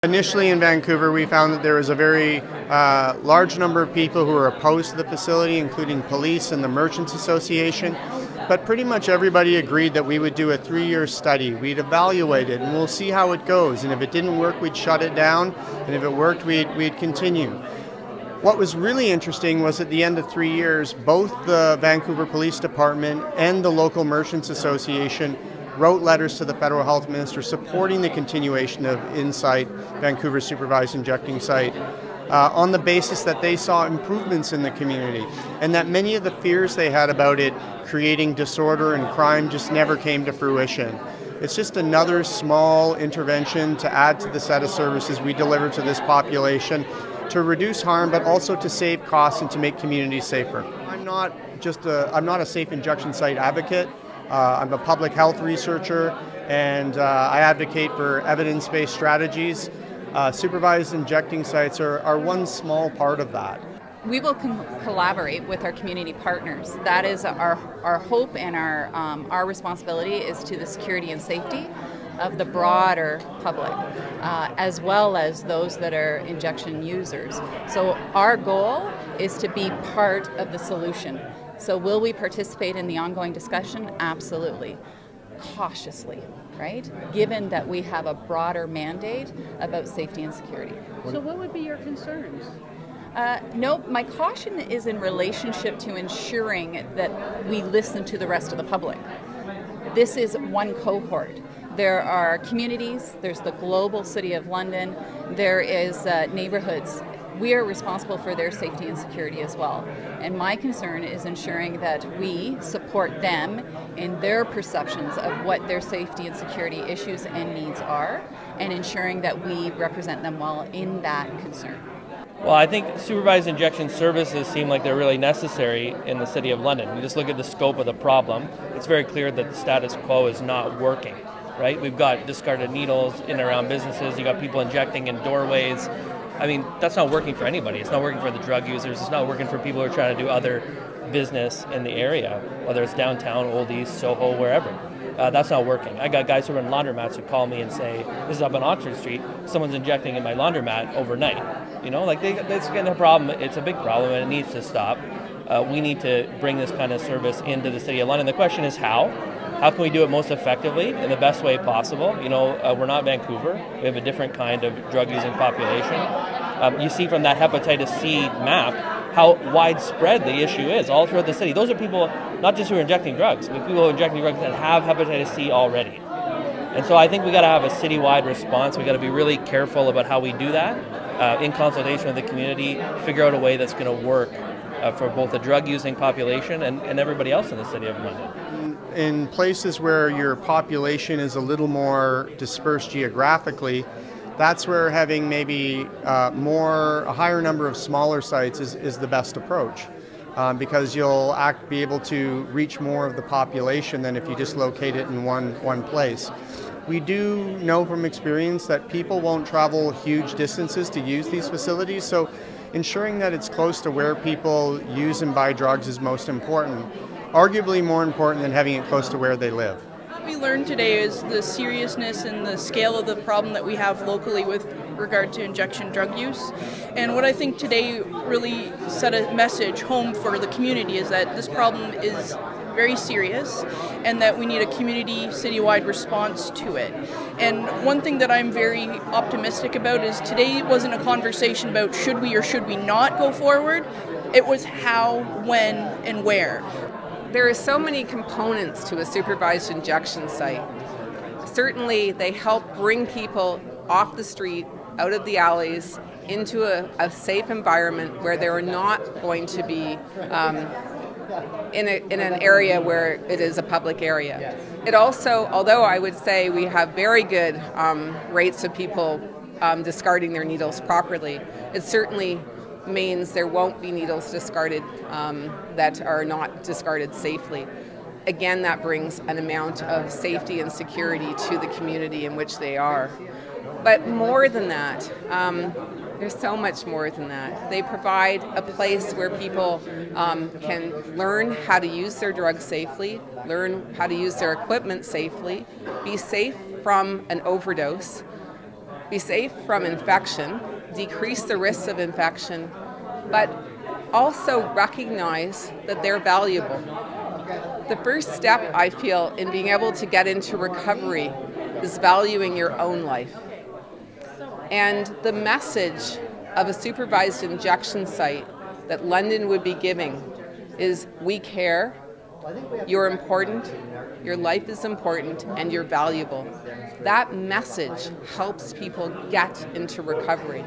Initially in Vancouver, we found that there was a very large number of people who were opposed to the facility, including police and the Merchants Association. But pretty much everybody agreed that we would do a 3-year study. We'd evaluate it and we'll see how it goes. And if it didn't work, we'd shut it down. And if it worked, we'd continue. What was really interesting was at the end of 3 years, both the Vancouver Police Department and the local Merchants Association wrote letters to the federal health minister supporting the continuation of InSite, Vancouver's supervised injecting site, on the basis that they saw improvements in the community and that many of the fears they had about it creating disorder and crime just never came to fruition. It's just another small intervention to add to the set of services we deliver to this population to reduce harm, but also to save costs and to make communities safer. I'm not a safe injection site advocate. I'm a public health researcher, and I advocate for evidence-based strategies. Supervised injecting sites are one small part of that. We will collaborate with our community partners. That is our hope, and our responsibility is to the security and safety of the broader public, as well as those that are injection users. So our goal is to be part of the solution. So will we participate in the ongoing discussion? Absolutely. Cautiously, right? Given that we have a broader mandate about safety and security. So what would be your concerns? No, my caution is in relationship to ensuring that we listen to the rest of the public. This is one cohort. There are communities, there's the global city of London, there is neighborhoods. We are responsible for their safety and security as well. And my concern is ensuring that we support them in their perceptions of what their safety and security issues and needs are, and ensuring that we represent them well in that concern. Well, I think supervised injection services seem like they're really necessary in the City of London. You just look at the scope of the problem, it's very clear that the status quo is not working, right? We've got discarded needles in and around businesses, you've got people injecting in doorways. I mean, that's not working for anybody. It's not working for the drug users. It's not working for people who are trying to do other business in the area, whether it's downtown, Old East, Soho, wherever. That's not working. I got guys who run laundromats who call me and say, this is up on Oxford Street, someone's injecting in my laundromat overnight. You know, like that's getting a problem. It's a big problem and it needs to stop. We need to bring this kind of service into the City of London. The question is how? How can we do it most effectively in the best way possible? You know, we're not Vancouver. We have a different kind of drug-using population. You see from that hepatitis C map how widespread the issue is all throughout the city. Those are people not just who are injecting drugs, but people who are injecting drugs that have hepatitis C already. And so I think we got to have a citywide response. We got to be really careful about how we do that in consultation with the community, figure out a way that's going to work for both the drug-using population and everybody else in the City of London. In places where your population is a little more dispersed geographically, that's where having maybe a higher number of smaller sites is the best approach, because you'll be able to reach more of the population than if you just locate it in one place. We do know from experience that people won't travel huge distances to use these facilities, so ensuring that it's close to where people use and buy drugs is most important, arguably more important than having it close to where they live. What we learned today is the seriousness and the scale of the problem that we have locally with regard to injection drug use. And what I think today really set a message home for the community is that this problem is very serious and that we need a community citywide response to it. And one thing that I'm very optimistic about is today wasn't a conversation about should we or should we not go forward. It was how, when, and where. There are so many components to a supervised injection site. Certainly they help bring people off the street, out of the alleys, into a safe environment where they're not going to be in an area where it is a public area. It also, although I would say we have very good rates of people discarding their needles properly, it certainly means there won't be needles discarded that are not discarded safely. Again, that brings an amount of safety and security to the community in which they are. But more than that, there's so much more than that. They provide a place where people can learn how to use their drugs safely, learn how to use their equipment safely, be safe from an overdose, be safe from infection, decrease the risks of infection, but also recognize that they're valuable. The first step, I feel, in being able to get into recovery is valuing your own life. And the message of a supervised injection site that London would be giving is, we care, you're important, your life is important, and you're valuable. That message helps people get into recovery.